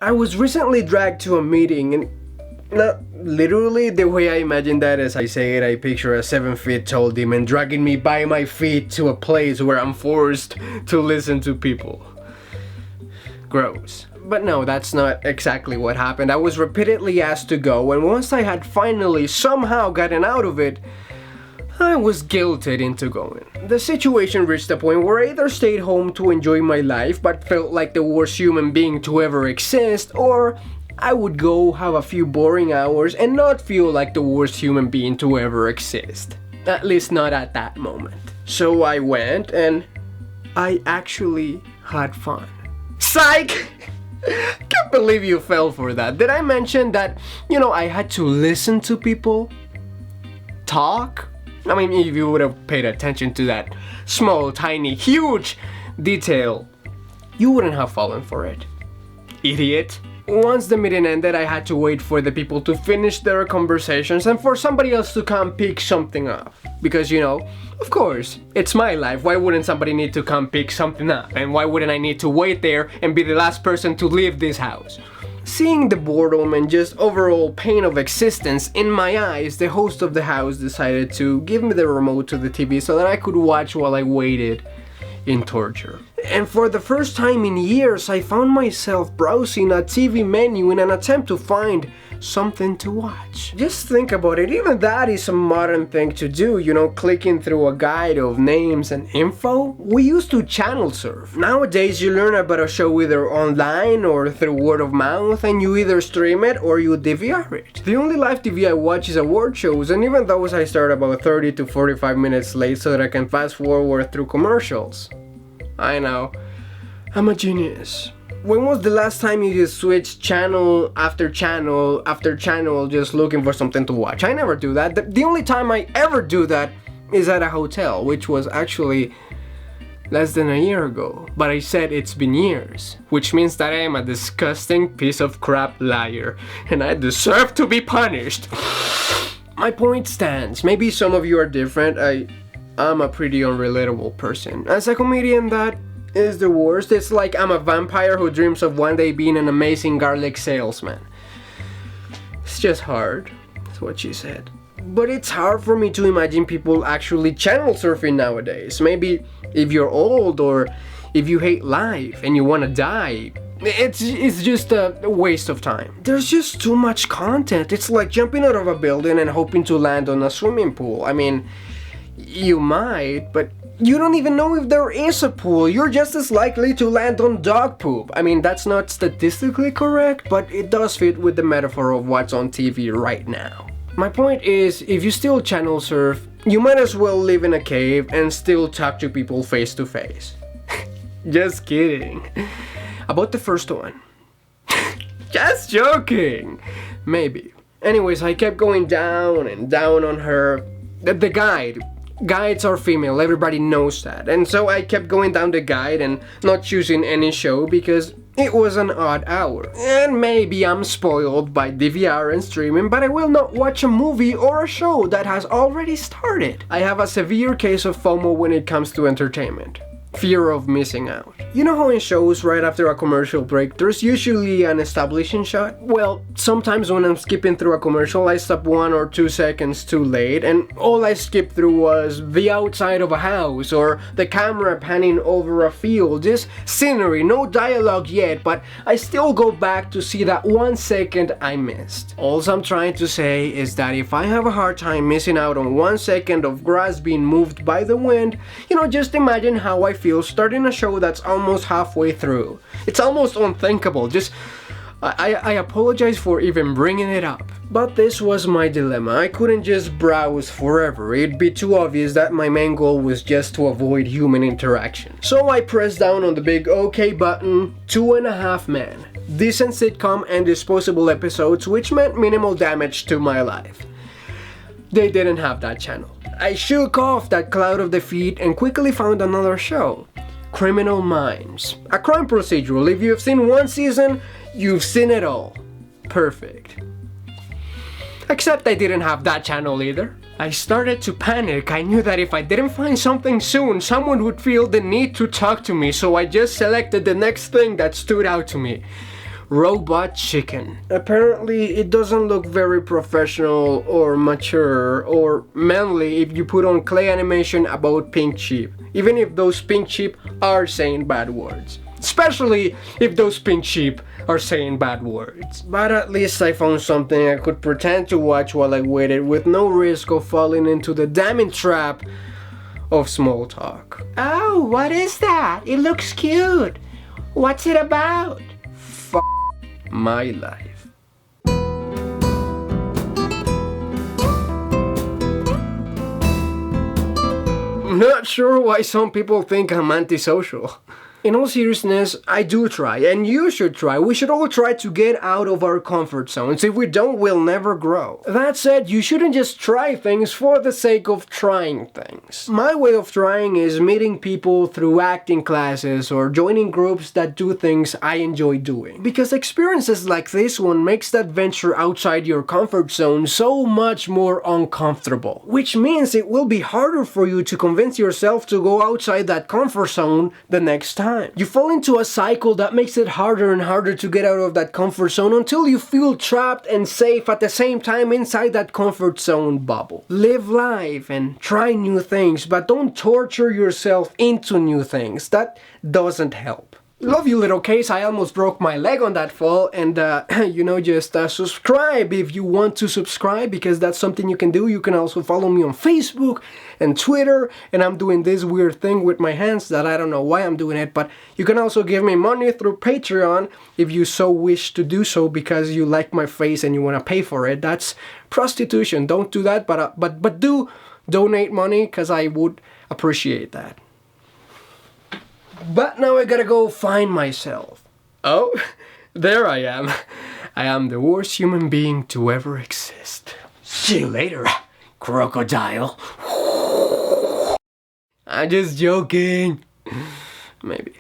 I was recently dragged to a meeting, and not literally the way I imagine that as I say it. I picture a 7 feet tall demon dragging me by my feet to a place where I'm forced to listen to people. Gross. But no, that's not exactly what happened. I was repeatedly asked to go, and once I had finally somehow gotten out of it, I was guilted into going. The situation reached a point where I either stayed home to enjoy my life but felt like the worst human being to ever exist, or I would go have a few boring hours and not feel like the worst human being to ever exist. At least not at that moment. So I went, and I actually had fun. Psych! Can't believe you fell for that. Did I mention that, I had to listen to people talk? I mean, if you would have paid attention to that small, tiny, huge detail, you wouldn't have fallen for it. Idiot. Once the meeting ended, I had to wait for the people to finish their conversations and for somebody else to come pick something up. Because, of course, it's my life. Why wouldn't somebody need to come pick something up? And why wouldn't I need to wait there and be the last person to leave this house? Seeing the boredom and just overall pain of existence in my eyes, the host of the house decided to give me the remote to the TV so that I could watch while I waited in torture. And for the first time in years, I found myself browsing a TV menu in an attempt to find something to watch. Just think about it, even that is a modern thing to do, clicking through a guide of names and info. We used to channel surf. Nowadays you learn about a show either online or through word of mouth, and you either stream it or you DVR it. The only live TV I watch is award shows, and even those I start about 30 to 45 minutes late so that I can fast forward through commercials. I know, I'm a genius. When was the last time you just switched channel after channel after channel just looking for something to watch? I never do that. The only time I ever do that is at a hotel, which was actually less than a year ago. But I said it's been years, which means that I am a disgusting piece of crap liar, and I deserve to be punished. My point stands. Maybe some of you are different. I'm a pretty unrelatable person. As a comedian, that is the worst. It's like I'm a vampire who dreams of one day being an amazing garlic salesman. It's just hard. That's what she said. But it's hard for me to imagine people actually channel surfing nowadays. Maybe if you're old or if you hate life and you want to die, it's just a waste of time. There's just too much content. It's like jumping out of a building and hoping to land on a swimming pool. I mean, you might, but you don't even know if there is a pool. You're just as likely to land on dog poop. I mean, that's not statistically correct, but it does fit with the metaphor of what's on TV right now. My point is, if you still channel surf, you might as well live in a cave and still talk to people face to face. Just kidding. About the first one. Just joking. Maybe. Anyways, I kept going down and down on her. The guides are female, everybody knows that. And so I kept going down the guide and not choosing any show because it was an odd hour. And maybe I'm spoiled by DVR and streaming, but I will not watch a movie or a show that has already started. I have a severe case of FOMO when it comes to entertainment. Fear of missing out. You know how in shows right after a commercial break there's usually an establishing shot? Well, sometimes when I'm skipping through a commercial I stop 1 or 2 seconds too late and all I skipped through was the outside of a house or the camera panning over a field, just scenery, no dialogue yet, but I still go back to see that 1 second I missed. All I'm trying to say is that if I have a hard time missing out on 1 second of grass being moved by the wind, just imagine how I feel starting a show that's almost halfway through. It's almost unthinkable. I apologize for even bringing it up. But this was my dilemma. I couldn't just browse forever. It'd be too obvious that my main goal was just to avoid human interaction. So I pressed down on the big OK button, 2.5 Men. Decent sitcom and disposable episodes, which meant minimal damage to my life. They didn't have that channel. I shook off that cloud of defeat and quickly found another show. Criminal Minds. A crime procedural. If you've seen 1 season, you've seen it all. Perfect. Except I didn't have that channel either. I started to panic. I knew that if I didn't find something soon, someone would feel the need to talk to me, so I just selected the next thing that stood out to me. robot chicken. Apparently, it doesn't look very professional or mature or manly if you put on clay animation about pink sheep, even if those pink sheep are saying bad words. Especially if those pink sheep are saying bad words. But at least I found something I could pretend to watch while I waited with no risk of falling into the damning trap of small talk. Oh, what is that? It looks cute. What's it about? My life. I'm not sure why some people think I'm antisocial. In all seriousness, I do try, and you should try. We should all try to get out of our comfort zones. If we don't, we'll never grow. That said, you shouldn't just try things for the sake of trying things. My way of trying is meeting people through acting classes or joining groups that do things I enjoy doing. Because experiences like this one makes that venture outside your comfort zone so much more uncomfortable. Which means it will be harder for you to convince yourself to go outside that comfort zone the next time. You fall into a cycle that makes it harder and harder to get out of that comfort zone until you feel trapped and safe at the same time inside that comfort zone bubble. Live life and try new things, but don't torture yourself into new things. That doesn't help. Love you, little case. I almost broke my leg on that fall, and just subscribe if you want to subscribe, because that's something you can do. You can also follow me on Facebook and Twitter, and I'm doing this weird thing with my hands that I don't know why I'm doing it, but you can also give me money through Patreon if you so wish to do so, because you like my face and you want to pay for it. That's prostitution. Don't do that, but do donate money, because I would appreciate that. But now I gotta go find myself. Oh, there I am. I am the worst human being to ever exist. See you later, crocodile. I'm just joking. Maybe.